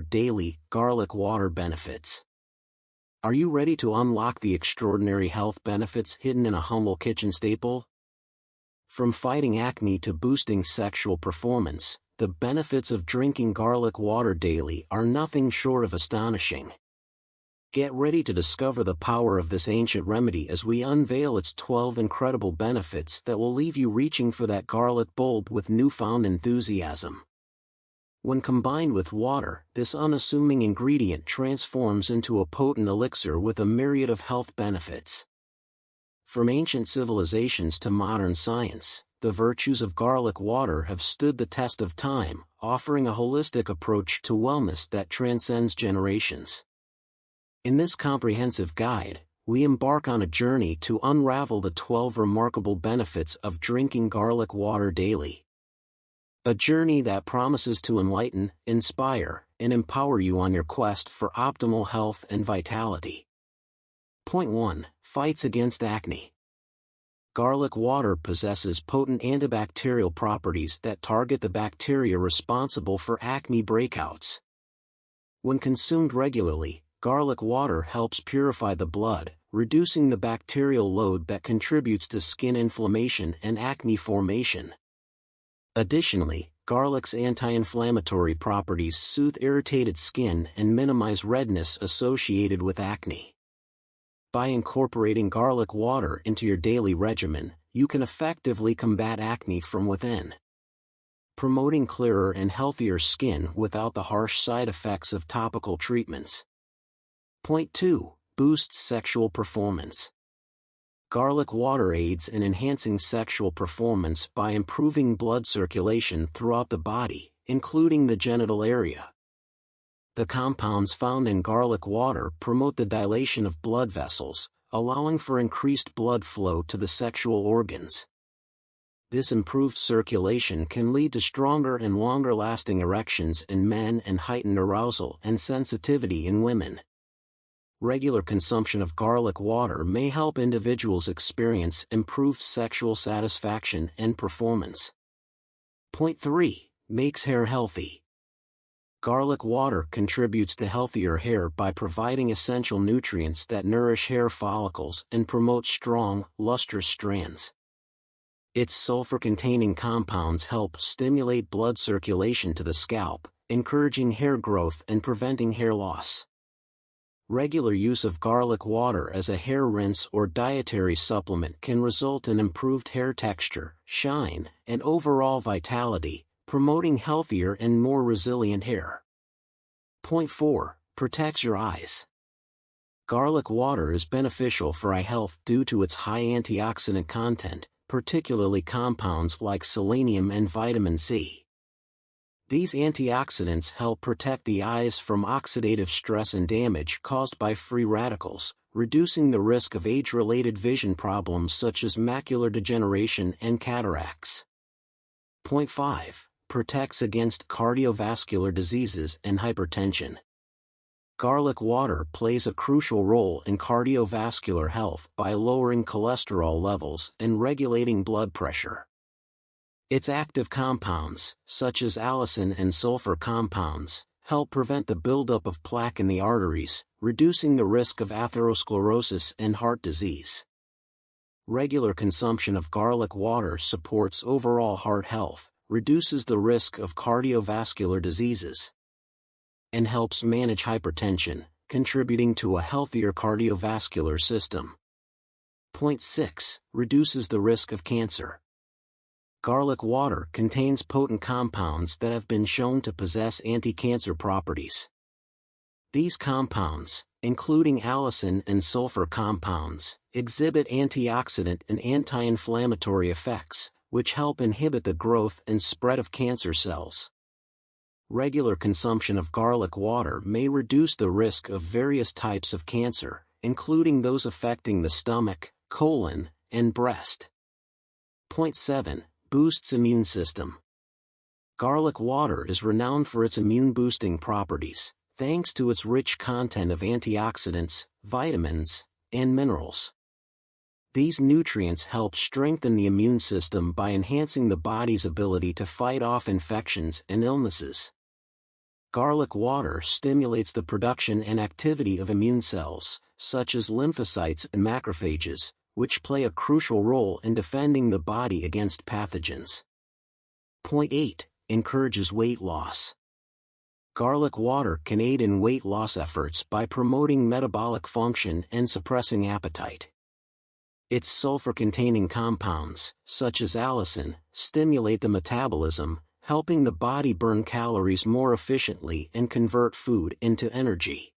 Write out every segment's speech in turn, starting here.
Daily garlic water benefits. Are you ready to unlock the extraordinary health benefits hidden in a humble kitchen staple? From fighting acne to boosting sexual performance, the benefits of drinking garlic water daily are nothing short of astonishing. Get ready to discover the power of this ancient remedy as we unveil its 12 incredible benefits that will leave you reaching for that garlic bulb with newfound enthusiasm. When combined with water, this unassuming ingredient transforms into a potent elixir with a myriad of health benefits. From ancient civilizations to modern science, the virtues of garlic water have stood the test of time, offering a holistic approach to wellness that transcends generations. In this comprehensive guide, we embark on a journey to unravel the 12 remarkable benefits of drinking garlic water daily. A journey that promises to enlighten, inspire, and empower you on your quest for optimal health and vitality. Point 1. Fights against acne. Garlic water possesses potent antibacterial properties that target the bacteria responsible for acne breakouts. When consumed regularly, garlic water helps purify the blood, reducing the bacterial load that contributes to skin inflammation and acne formation. Additionally, garlic's anti-inflammatory properties soothe irritated skin and minimize redness associated with acne. By incorporating garlic water into your daily regimen, you can effectively combat acne from within, promoting clearer and healthier skin without the harsh side effects of topical treatments. Point 2. Boosts sexual performance. Garlic water aids in enhancing sexual performance by improving blood circulation throughout the body, including the genital area. The compounds found in garlic water promote the dilation of blood vessels, allowing for increased blood flow to the sexual organs. This improved circulation can lead to stronger and longer-lasting erections in men and heightened arousal and sensitivity in women. Regular consumption of garlic water may help individuals experience improved sexual satisfaction and performance. Point 3. Makes hair healthy. Garlic water contributes to healthier hair by providing essential nutrients that nourish hair follicles and promote strong, lustrous strands. Its sulfur-containing compounds help stimulate blood circulation to the scalp, encouraging hair growth and preventing hair loss. Regular use of garlic water as a hair rinse or dietary supplement can result in improved hair texture, shine, and overall vitality, promoting healthier and more resilient hair. Point 4. Protects your eyes. Garlic water is beneficial for eye health due to its high antioxidant content, particularly compounds like selenium and vitamin C. These antioxidants help protect the eyes from oxidative stress and damage caused by free radicals, reducing the risk of age-related vision problems such as macular degeneration and cataracts. Point 5. Protects against cardiovascular diseases and hypertension. Garlic water plays a crucial role in cardiovascular health by lowering cholesterol levels and regulating blood pressure. Its active compounds, such as allicin and sulfur compounds, help prevent the buildup of plaque in the arteries, reducing the risk of atherosclerosis and heart disease. Regular consumption of garlic water supports overall heart health, reduces the risk of cardiovascular diseases, and helps manage hypertension, contributing to a healthier cardiovascular system. Point 6. Reduces the risk of cancer. Garlic water contains potent compounds that have been shown to possess anti-cancer properties. These compounds, including allicin and sulfur compounds, exhibit antioxidant and anti-inflammatory effects, which help inhibit the growth and spread of cancer cells. Regular consumption of garlic water may reduce the risk of various types of cancer, including those affecting the stomach, colon, and breast. Point 7. Boosts immune system. Garlic water is renowned for its immune-boosting properties, thanks to its rich content of antioxidants, vitamins, and minerals. These nutrients help strengthen the immune system by enhancing the body's ability to fight off infections and illnesses. Garlic water stimulates the production and activity of immune cells, such as lymphocytes and macrophages, which play a crucial role in defending the body against pathogens. Point 8. Encourages weight loss. Garlic water can aid in weight loss efforts by promoting metabolic function and suppressing appetite. Its sulfur-containing compounds, such as allicin, stimulate the metabolism, helping the body burn calories more efficiently and convert food into energy.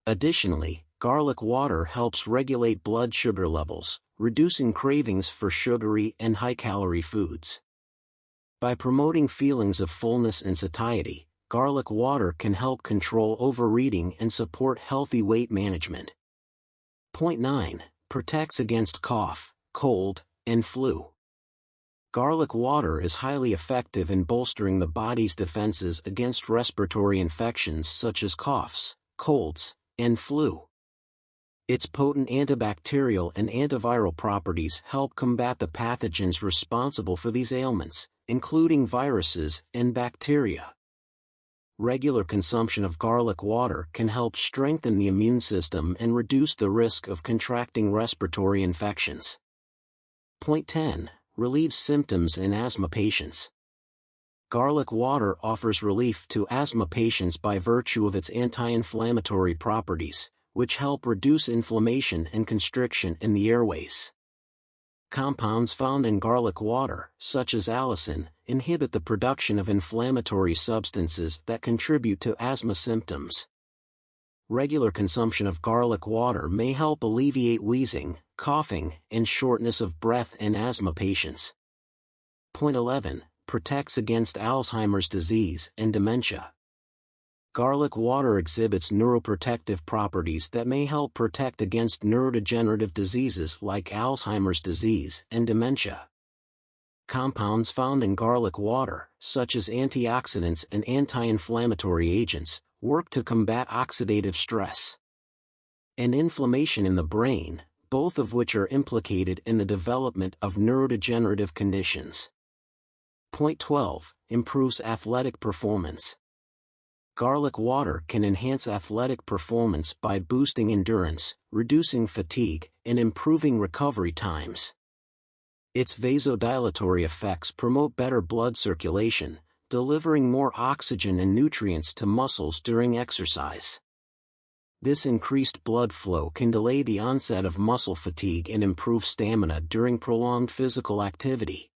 Additionally, garlic water helps regulate blood sugar levels, reducing cravings for sugary and high-calorie foods. By promoting feelings of fullness and satiety, garlic water can help control overeating and support healthy weight management. Point 9. Protects against cough, cold, and flu. Garlic water is highly effective in bolstering the body's defenses against respiratory infections such as coughs, colds, and flu. Its potent antibacterial and antiviral properties help combat the pathogens responsible for these ailments, including viruses and bacteria. Regular consumption of garlic water can help strengthen the immune system and reduce the risk of contracting respiratory infections. Point 10. Relieves symptoms in asthma patients. Garlic water offers relief to asthma patients by virtue of its anti-inflammatory properties, which help reduce inflammation and constriction in the airways. Compounds found in garlic water, such as allicin, inhibit the production of inflammatory substances that contribute to asthma symptoms. Regular consumption of garlic water may help alleviate wheezing, coughing, and shortness of breath in asthma patients. Point 11. Protects against Alzheimer's disease and dementia. Garlic water exhibits neuroprotective properties that may help protect against neurodegenerative diseases like Alzheimer's disease and dementia. Compounds found in garlic water, such as antioxidants and anti-inflammatory agents, work to combat oxidative stress and inflammation in the brain, both of which are implicated in the development of neurodegenerative conditions. Point 12. Improves athletic performance. Garlic water can enhance athletic performance by boosting endurance, reducing fatigue, and improving recovery times. Its vasodilatory effects promote better blood circulation, delivering more oxygen and nutrients to muscles during exercise. This increased blood flow can delay the onset of muscle fatigue and improve stamina during prolonged physical activity.